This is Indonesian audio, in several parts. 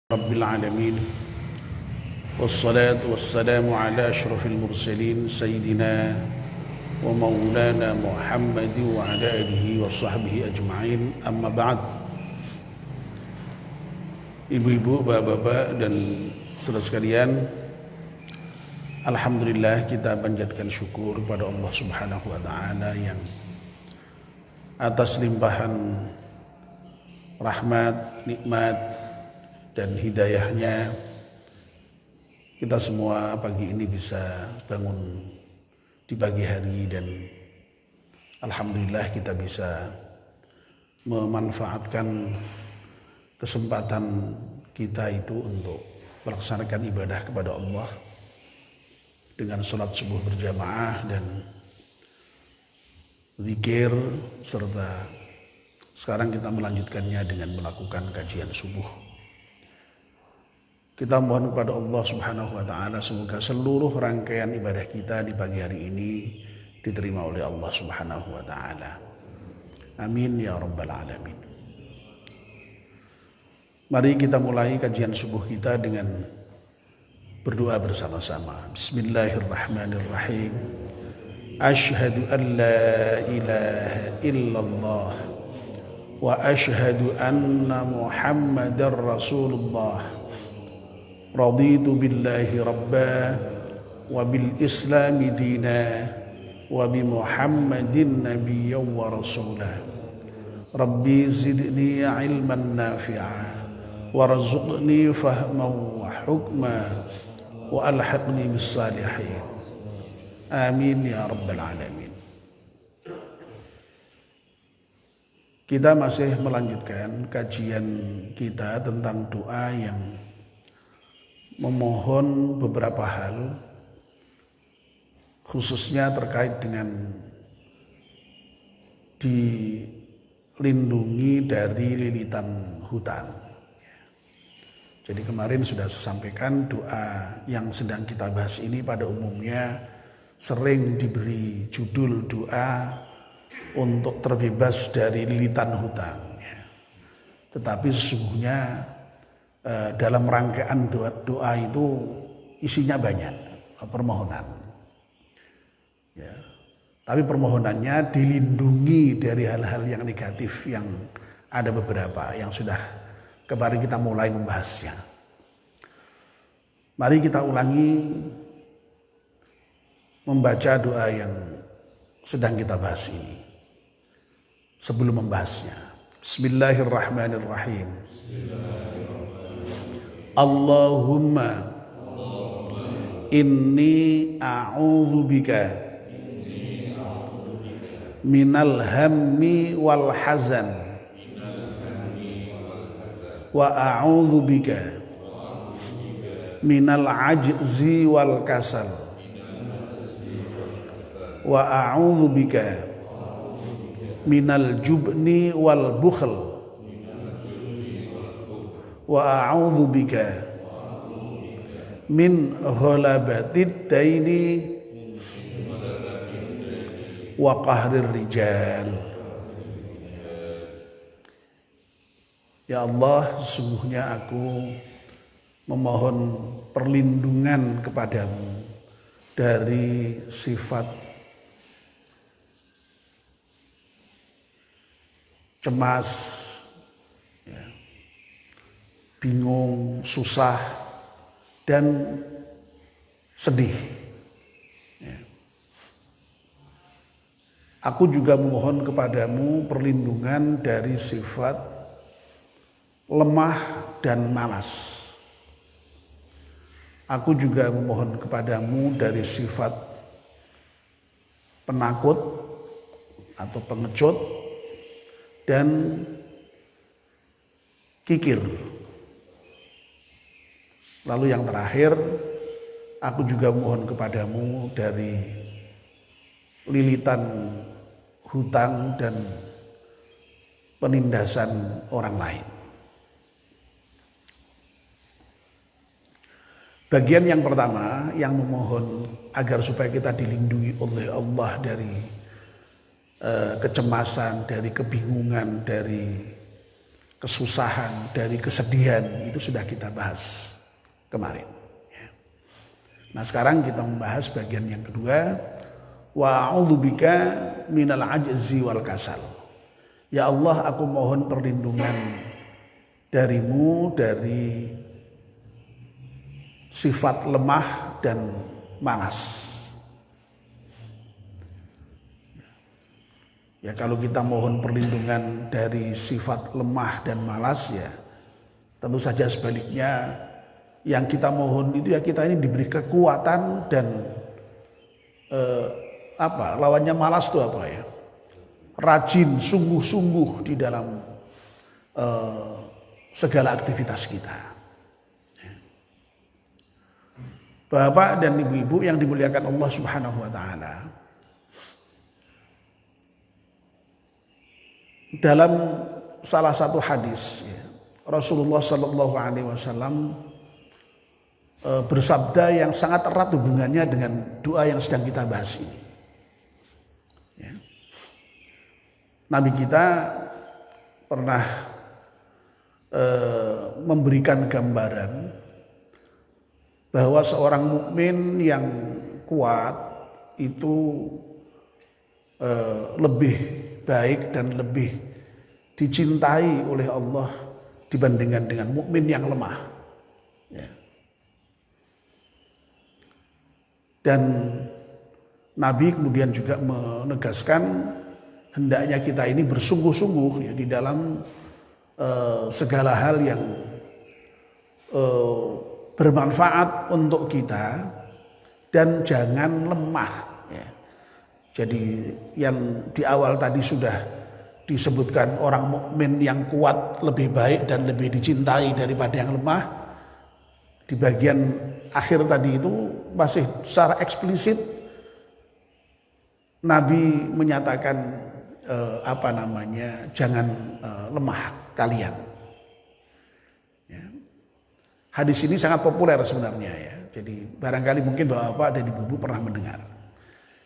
Rabbil alamin wassalatu wassalamu ala asyrafil mursalin sayyidina wa maulana Muhammad wa ala alihi wa sahbihi ajma'in, amma ba'd. Ibu-ibu, bapak-bapak dan saudara sekalian, alhamdulillah kita panjatkan syukur pada Allah Subhanahu wa taala yang atas limpahan rahmat, nikmat dan hidayahnya kita semua pagi ini bisa bangun di pagi hari, dan alhamdulillah kita bisa memanfaatkan kesempatan kita itu untuk melaksanakan ibadah kepada Allah dengan sholat subuh berjamaah dan zikir, serta sekarang kita melanjutkannya dengan melakukan kajian subuh. Kita mohon kepada Allah Subhanahu wa taala semoga seluruh rangkaian ibadah kita di pagi hari ini diterima oleh Allah Subhanahu wa taala. Amin ya rabbal alamin. Mari kita mulai kajian subuh kita dengan berdoa bersama-sama. Bismillahirrahmanirrahim. Asyhadu an la ilaha illallah wa asyhadu anna Muhammadar Rasulullah. Raditu billahi rabba wa bil islami dina wa bi Muhammadin nabiyyan wa rasulah. Rabbi zidni ilman nafi'a warzuqni fahman wa hukma wa alhiqni bis salihin. Amin ya rabbal alamin. Kita masih melanjutkan kajian kita tentang doa yang memohon beberapa hal, khususnya terkait dengan dilindungi dari lilitan hutan. Jadi kemarin sudah saya sampaikan doa yang sedang kita bahas ini pada umumnya sering diberi judul doa untuk terbebas dari lilitan hutan. Tetapi sesungguhnya dalam rangkaian doa itu isinya banyak permohonan. Ya. Tapi permohonannya dilindungi dari hal-hal yang negatif yang ada beberapa yang sudah kemarin kita mulai membahasnya. Mari kita ulangi membaca doa yang sedang kita bahas ini sebelum membahasnya. Bismillahirrahmanirrahim. Allahumma inni a'udzu bika minal hammi wal hazan wa a'udzu bika minal ajzi wal kasal wa a'udzu bika minal jubni wal bukhl wa a'udzu bika min ghalabatid daini wa qahrir rijal. Ya Allah, sesungguhnya aku memohon perlindungan kepadamu dari sifat cemas, bingung, susah, dan sedih. Aku juga memohon kepadamu perlindungan dari sifat lemah dan malas. Aku juga memohon kepadamu dari sifat penakut atau pengecut dan kikir. Lalu yang terakhir, aku juga mohon kepadamu dari lilitan hutang dan penindasan orang lain. Bagian yang pertama yang memohon agar supaya kita dilindungi oleh Allah dari kecemasan, dari kebingungan, dari kesusahan, dari kesedihan, itu sudah kita bahas kemarin. Nah sekarang kita membahas bagian yang kedua. Wa a'udzubika minal ajzi wal kasal. Ya Allah, aku mohon perlindungan darimu dari sifat lemah dan malas. Ya kalau kita mohon perlindungan dari sifat lemah dan malas, ya tentu saja sebaliknya yang kita mohon itu ya kita ini diberi kekuatan dan lawannya malas itu apa ya? Rajin, sungguh-sungguh di dalam segala aktivitas kita. Bapak dan ibu-ibu yang dimuliakan Allah Subhanahu wa taala. Dalam salah satu hadis ya, Rasulullah sallallahu alaihi wasallam bersabda yang sangat erat hubungannya dengan doa yang sedang kita bahas ini. Ya. Nabi kita pernah memberikan gambaran bahwa seorang mukmin yang kuat itu lebih baik dan lebih dicintai oleh Allah dibandingkan dengan mukmin yang lemah. Ya. Dan Nabi kemudian juga menegaskan hendaknya kita ini bersungguh-sungguh ya, di dalam segala hal yang bermanfaat untuk kita dan jangan lemah. Ya. Jadi yang di awal tadi sudah disebutkan orang mukmin yang kuat lebih baik dan lebih dicintai daripada yang lemah. Di bagian akhir tadi itu masih secara eksplisit Nabi menyatakan jangan lemah kalian. Ya. Hadis ini sangat populer sebenarnya ya. Jadi barangkali mungkin bapak dan ibu-ibu pernah mendengar.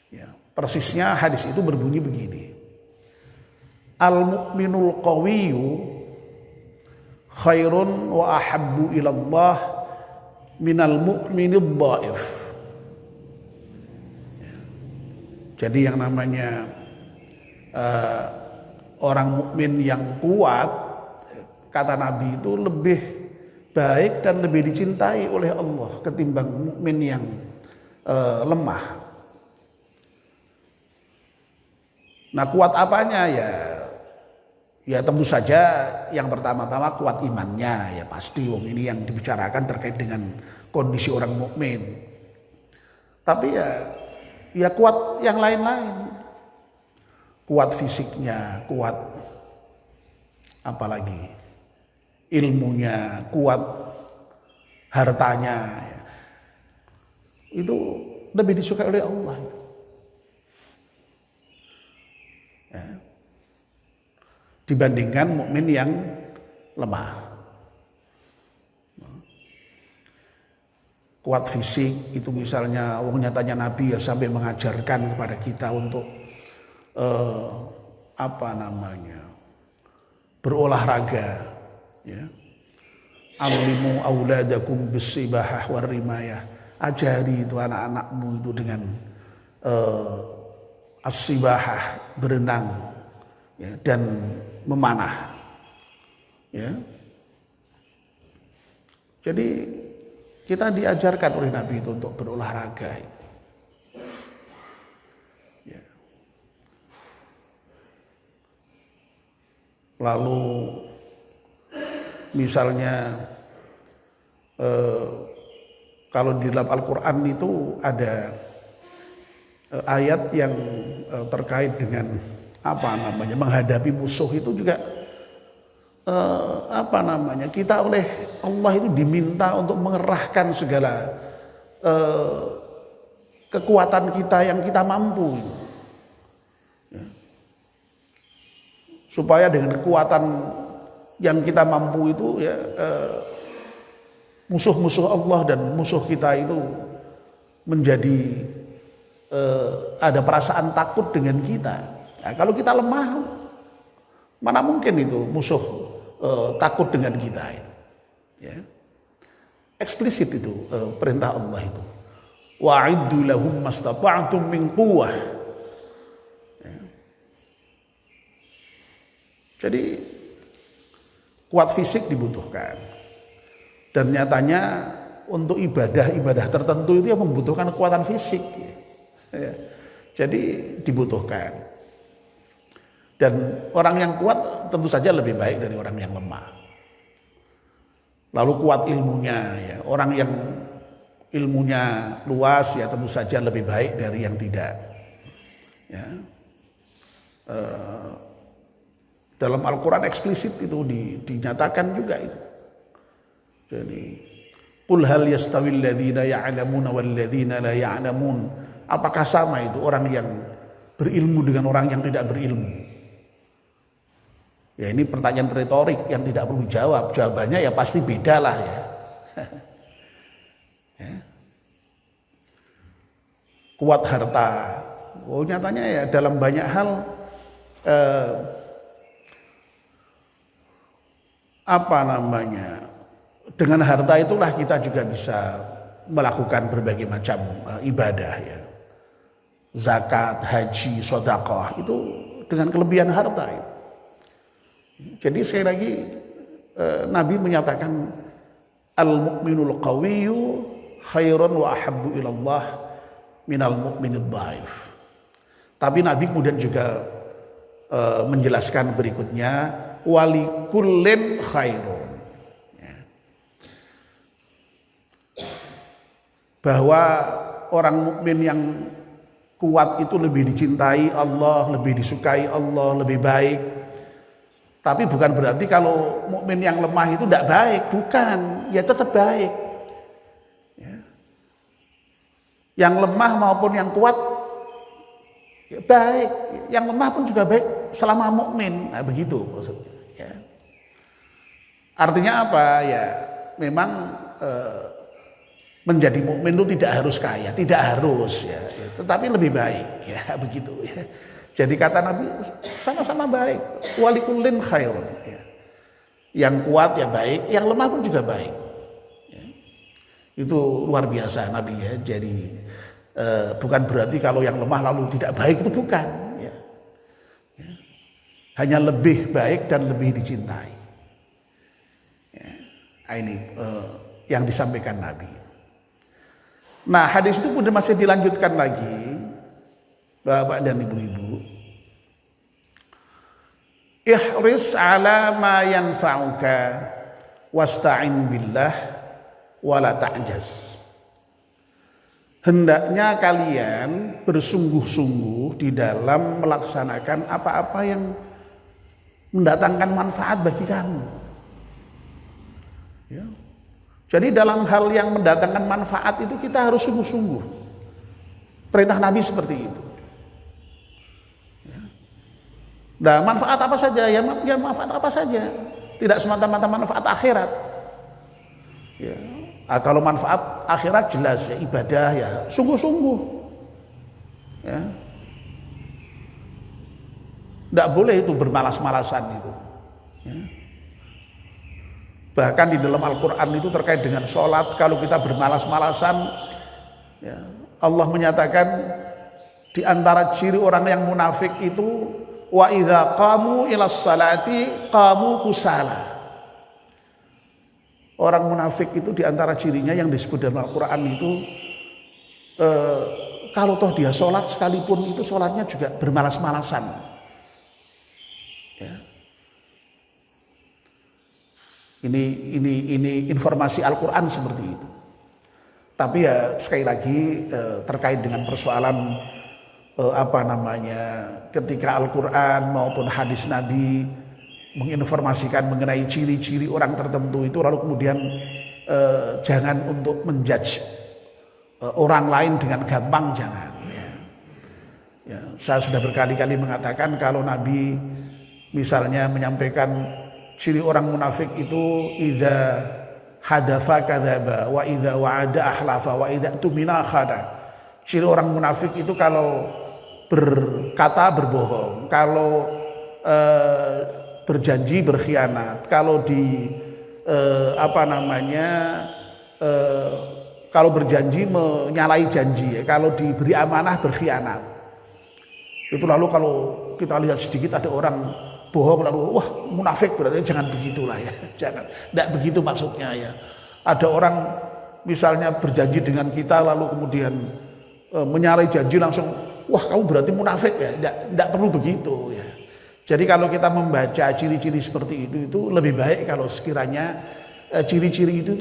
Ya. Persisnya hadis itu berbunyi begini. Al-mu'minul qawiyyu khairun wa ahabbu ilallah minal mu'minid dhaif. Jadi yang namanya orang mukmin yang kuat, kata Nabi itu lebih baik dan lebih dicintai oleh Allah ketimbang mukmin yang lemah. Nah, kuat apanya ya? Ya tentu saja yang pertama-tama kuat imannya, ya pasti ini yang dibicarakan terkait dengan kondisi orang mukmin. Tapi ya kuat yang lain-lain. Kuat fisiknya, kuat apalagi ilmunya, kuat hartanya. Ya. Itu lebih disukai oleh Allah. Ya. Dibandingkan mukmin yang lemah. Kuat fisik itu misalnya nyatanya Nabi ya sampai mengajarkan kepada kita untuk berolahraga ya. Alimu auladakum bisibahah warrimayah. Ajari itu anak-anakmu itu dengan as-sibahah, berenang ya, dan memanah. Ya. Jadi kita diajarkan oleh Nabi itu untuk berolahraga. Ya. Lalu misalnya kalau di dalam Al-Quran itu ada ayat yang terkait dengan menghadapi musuh itu juga kita oleh Allah itu diminta untuk mengerahkan segala kekuatan kita yang kita mampu ya. Supaya dengan kekuatan yang kita mampu itu ya musuh-musuh Allah dan musuh kita itu menjadi ada perasaan takut dengan kita. Nah, kalau kita lemah, mana mungkin itu musuh takut dengan kita itu. Ya. Eksplisit itu perintah Allah itu. Wa'iddu lahum mastata'tum min quwwah. Ya. Jadi kuat fisik dibutuhkan. Dan nyatanya untuk ibadah-ibadah tertentu itu yang membutuhkan kekuatan fisik. Ya. Jadi dibutuhkan. Dan orang yang kuat tentu saja lebih baik dari orang yang lemah. Lalu kuat ilmunya, ya. Orang yang ilmunya luas ya tentu saja lebih baik dari yang tidak. Ya. Dalam Al-Quran eksplisit itu dinyatakan juga itu. Jadi, qul hal yastawil ladzina ya'lamuna wal ladzina la ya'lamun. Apakah sama itu orang yang berilmu dengan orang yang tidak berilmu? Ya ini pertanyaan retorik yang tidak perlu dijawab. Jawabannya ya pasti beda lah ya. Ya. Kuat harta. Oh nyatanya ya dalam banyak hal dengan harta itulah kita juga bisa melakukan berbagai macam ibadah ya. Zakat, haji, sedekah itu dengan kelebihan harta itu. Jadi sekali lagi Nabi menyatakan al-mu'minul qawiyyu khairun wa ahabbu ilallah minal mu'minid dhaif. Tapi Nabi kemudian juga menjelaskan berikutnya wali kullin khairun. Ya. Bahwa orang mukmin yang kuat itu lebih dicintai Allah, lebih disukai Allah, lebih baik. Tapi bukan berarti kalau mukmin yang lemah itu tidak baik, bukan, ya tetap baik. Ya. Yang lemah maupun yang kuat ya baik, yang lemah pun juga baik selama mukmin. Nah, begitu maksudnya. Ya. Artinya apa? Ya, memang menjadi mukmin itu tidak harus kaya, tidak harus ya, tetapi lebih baik ya begitu ya. Jadi kata Nabi sama-sama baik, walikullin khairun ya. Yang kuat ya baik, yang lemah pun juga baik ya. Itu luar biasa Nabi ya. Jadi bukan berarti kalau yang lemah lalu tidak baik, itu bukan ya. Ya. Hanya lebih baik dan lebih dicintai ya. Nah, ini yang disampaikan Nabi. Nah hadis itu pun masih dilanjutkan lagi, Bapak dan Ibu-ibu. Ihris ala ma yanfa'uka wasta'in billah wala ta'jaz. Hendaknya kalian bersungguh-sungguh di dalam melaksanakan apa-apa yang mendatangkan manfaat bagi kamu. Ya. Jadi dalam hal yang mendatangkan manfaat itu kita harus sungguh-sungguh. Perintah Nabi seperti itu. Nah manfaat apa saja? Ya manfaat apa saja. Tidak semata-mata manfaat akhirat. Ya. Nah, kalau manfaat akhirat jelas ya ibadah ya sungguh-sungguh. Ya. Tidak boleh itu bermalas-malasan itu. Ya. Bahkan di dalam Al-Quran itu terkait dengan sholat, kalau kita bermalas-malasan ya, Allah menyatakan di antara ciri orang yang munafik itu wa idza qamu ilas salati qamu kusala. Orang munafik itu di antara cirinya yang disebut dalam Al-Quran itu kalau toh dia sholat sekalipun itu sholatnya juga bermalas-malasan ya. Ini informasi Al-Quran seperti itu. Tapi ya sekali lagi terkait dengan persoalan ketika Al-Quran maupun hadis Nabi menginformasikan mengenai ciri-ciri orang tertentu itu, lalu kemudian jangan untuk menjudge orang lain dengan gampang, jangan. Ya, saya sudah berkali-kali mengatakan kalau Nabi misalnya menyampaikan ciri orang munafik itu idza hadatsa kadzaba wa idza wa'ada ahlafa wa idza tumina khana. Ciri orang munafik itu kalau berkata berbohong, kalau berjanji berkhianat, kalau di kalau berjanji menyalahi janji, ya, kalau diberi amanah berkhianat. Itu lalu kalau kita lihat sedikit ada orang bohong lalu wah munafik, berarti jangan begitulah ya, jangan, tidak begitu maksudnya ya. Ada orang misalnya berjanji dengan kita lalu kemudian menyalahi janji langsung wah kamu berarti munafik ya, tidak perlu begitu ya. Jadi kalau kita membaca ciri-ciri seperti itu lebih baik kalau sekiranya ciri-ciri itu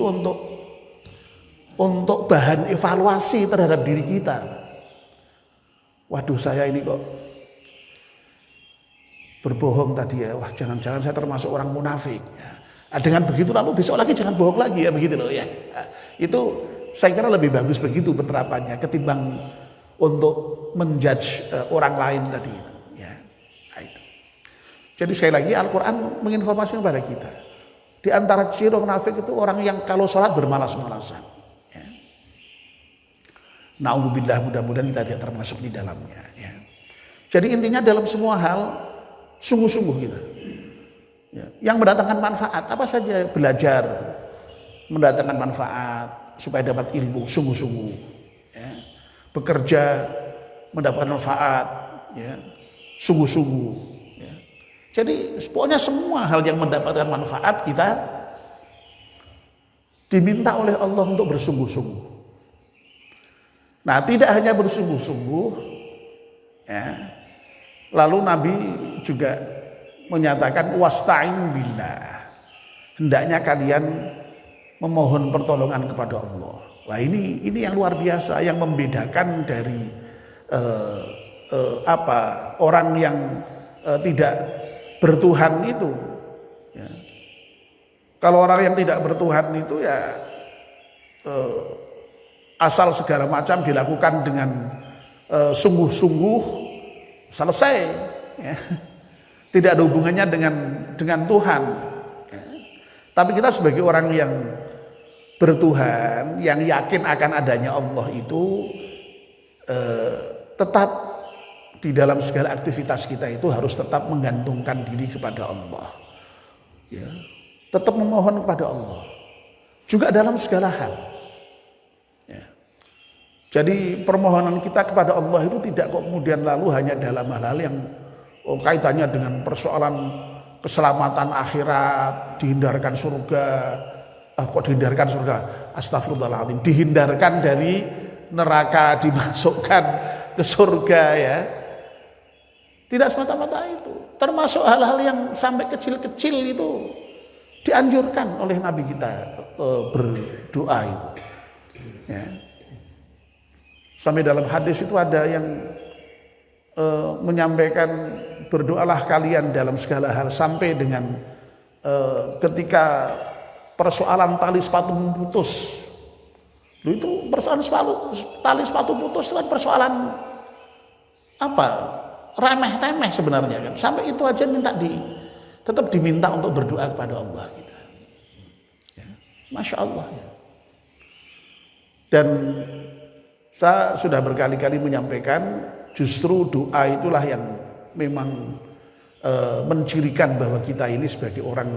untuk bahan evaluasi terhadap diri kita. Waduh saya ini kok berbohong tadi ya, wah jangan-jangan saya termasuk orang munafik ya. Dengan begitu lalu besok lagi jangan bohong lagi ya, begitu loh ya. Itu saya kira lebih bagus begitu penerapannya ketimbang untuk menjudge orang lain tadi itu ya. Nah, itu. Jadi sekali lagi Al-Quran menginformasikan kepada kita, di antara ciri munafik itu orang yang kalau sholat bermalas-malasan ya. Na'udzubillah, mudah-mudahan kita tidak termasuk di dalamnya ya. Jadi intinya dalam semua hal sungguh-sungguh kita ya. Yang mendatangkan manfaat apa saja, belajar mendatangkan manfaat supaya dapat ilmu sungguh-sungguh ya. Bekerja mendapatkan manfaat ya, sungguh-sungguh ya. Jadi pokoknya semua hal yang mendapatkan manfaat kita diminta oleh Allah untuk bersungguh-sungguh. Nah tidak hanya bersungguh-sungguh ya, lalu Nabi juga menyatakan wasta'in billah, hendaknya kalian memohon pertolongan kepada Allah. Wah ini yang luar biasa yang membedakan dari orang yang tidak bertuhan itu ya. Kalau orang yang tidak bertuhan itu ya asal segala macam dilakukan dengan sungguh-sungguh selesai ya. Tidak ada hubungannya dengan Tuhan ya. Tapi kita sebagai orang yang bertuhan, yang yakin akan adanya Allah itu tetap di dalam segala aktivitas kita itu harus tetap menggantungkan diri kepada Allah ya. Tetap memohon kepada Allah juga dalam segala hal ya. Jadi permohonan kita kepada Allah itu tidak kok kemudian lalu hanya dalam hal-hal yang kaitannya dengan persoalan keselamatan akhirat, dihindarkan surga. Kok dihindarkan surga? Astagfirullahaladzim, dihindarkan dari neraka, dimasukkan ke surga ya. Tidak semata-mata itu, termasuk hal-hal yang sampai kecil-kecil itu dianjurkan oleh Nabi kita berdoa itu ya. Sampai dalam hadis itu ada yang menyampaikan berdoalah kalian dalam segala hal sampai dengan ketika persoalan tali sepatu putus. Itu persoalan tali sepatu putus itu kan persoalan apa? Remeh-temeh sebenarnya kan. Sampai itu aja tetap diminta untuk berdoa kepada Allah kita. Ya, Masya Allah. Ya. Dan saya sudah berkali-kali menyampaikan justru doa itulah yang memang mencirikan bahwa kita ini sebagai orang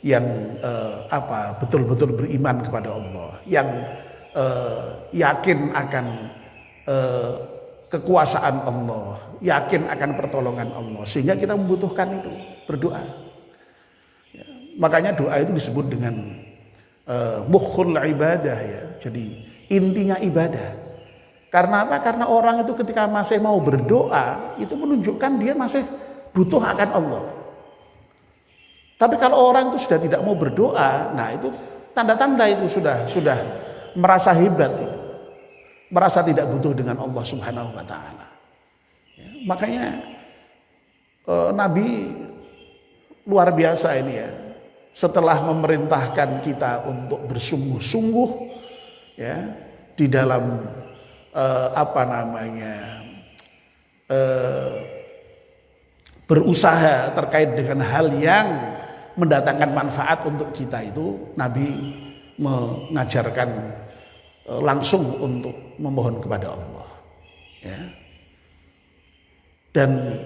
yang betul-betul beriman kepada Allah, yang yakin akan kekuasaan Allah, yakin akan pertolongan Allah, sehingga kita membutuhkan itu berdoa ya. Makanya doa itu disebut dengan mukhul ibadah ya. Jadi intinya ibadah. Karena apa? Karena orang itu ketika masih mau berdoa itu menunjukkan dia masih butuh akan Allah. Tapi kalau orang itu sudah tidak mau berdoa, nah itu tanda-tanda itu sudah merasa hebat itu. Merasa tidak butuh dengan Allah Subhanahu wa taala. Ya, makanya Nabi luar biasa ini ya. Setelah memerintahkan kita untuk bersungguh-sungguh ya di dalam berusaha terkait dengan hal yang mendatangkan manfaat untuk kita itu, Nabi mengajarkan langsung untuk memohon kepada Allah ya. Dan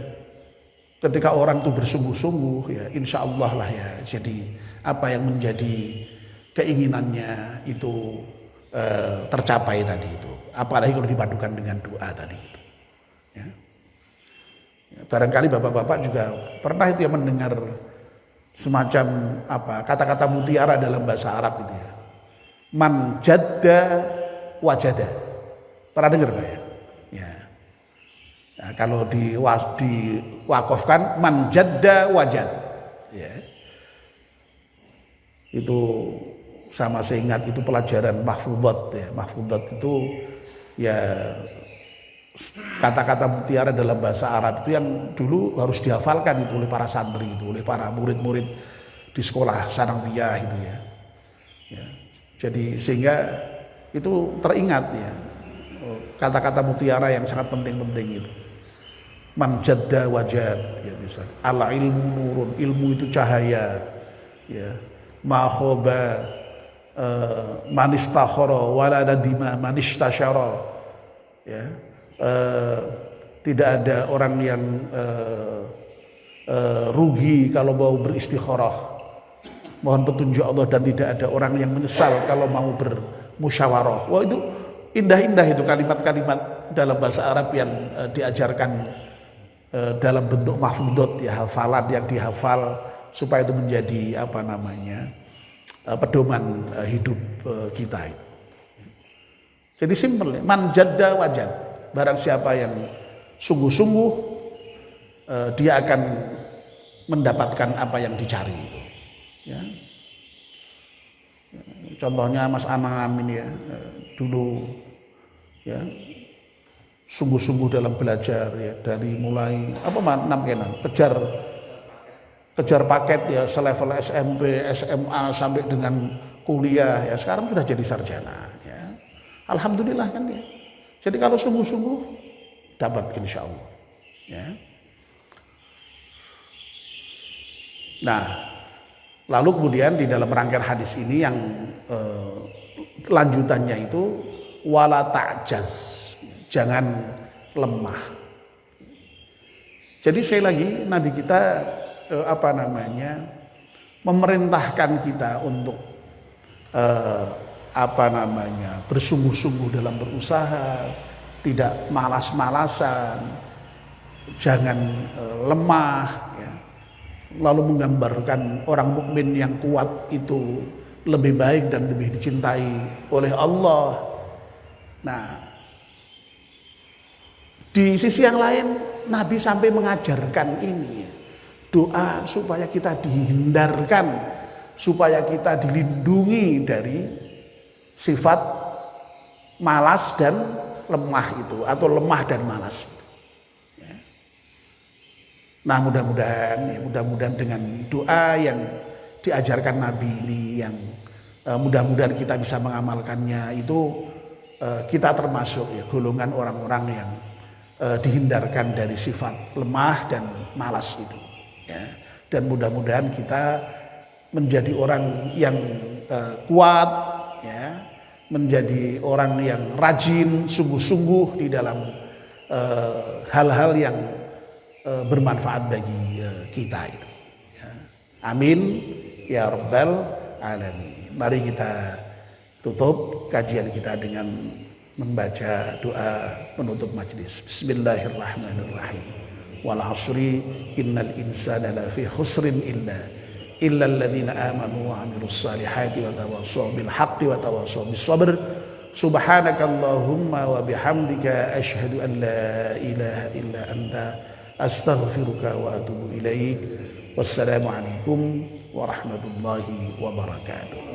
ketika orang itu bersungguh-sungguh ya insya Allah lah ya, jadi apa yang menjadi keinginannya itu tercapai tadi itu, apalagi kalau dipadukan dengan doa tadi itu ya. Barangkali bapak-bapak juga pernah itu ya mendengar semacam apa kata-kata mutiara dalam bahasa Arab itu ya, man jadda wajada, pernah dengar Pak ya? Ya. Nah, kalau diwakafkan man jadda wajad ya. Itu sama saya ingat itu pelajaran mahfudhat ya. Mahfudhat itu ya kata-kata mutiara dalam bahasa Arab itu yang dulu harus dihafalkan itu oleh para santri itu, oleh para murid-murid di sekolah sanawiyah itu ya. Ya. Jadi sehingga itu teringat ya kata-kata mutiara yang sangat penting-penting itu. Man jadda wajad ya misal. Al ilmu nurun, ilmu itu cahaya ya. Ma khoba man istakhara wala nadima man istasyara ya. Tidak ada orang yang rugi kalau mau beristikharah mohon petunjuk Allah, dan tidak ada orang yang menyesal kalau mau bermusyawarah. Wah itu indah-indah itu kalimat-kalimat dalam bahasa Arab yang diajarkan dalam bentuk mahfudot ya, hafalan yang dihafal supaya itu menjadi apa namanya pedoman hidup kita itu. Jadi simpel ya, man jadda wajad, barang siapa yang sungguh-sungguh dia akan mendapatkan apa yang dicari itu ya. Contohnya Mas Anam ini ya, dulu ya sungguh-sungguh dalam belajar ya, dari mulai apa kejar paket ya, selevel SMP, SMA sampai dengan kuliah ya, sekarang sudah jadi sarjana ya. Alhamdulillah kan ya. Jadi kalau sungguh-sungguh dapat insya Allah ya. Nah, lalu kemudian di dalam rangkaian hadis ini yang lanjutannya itu wala ta'jaz, jangan lemah. Jadi sekali lagi Nabi kita memerintahkan kita untuk bersungguh-sungguh dalam berusaha, tidak malas-malasan, jangan lemah ya. Lalu menggambarkan orang mukmin yang kuat itu lebih baik dan lebih dicintai oleh Allah. Nah, di sisi yang lain Nabi sampai mengajarkan ini doa supaya kita dihindarkan, supaya kita dilindungi dari sifat malas dan lemah itu, atau lemah dan malas itu. Ya. Nah mudah-mudahan dengan doa yang diajarkan Nabi ini, yang mudah-mudahan kita bisa mengamalkannya, itu kita termasuk ya golongan orang-orang yang dihindarkan dari sifat lemah dan malas itu ya. Dan mudah-mudahan kita menjadi orang yang kuat ya, menjadi orang yang rajin, sungguh-sungguh di dalam hal-hal yang bermanfaat bagi kita itu ya. Amin ya rabbal alamin. Mari kita tutup kajian kita dengan membaca doa penutup majlis. Bismillahirrahmanirrahim. Wal 'asri innal insana lafi khusrin illa alladzina amanu wa 'amilus salihati wa tawassaw bil haqqi wa tawassaw bis sabr. Subhanakallahumma wa bihamdika asyhadu an la ilaha illa anta astaghfiruka wa atubu ilaik. Wassalamu alaikum warahmatullahi wabarakatuh.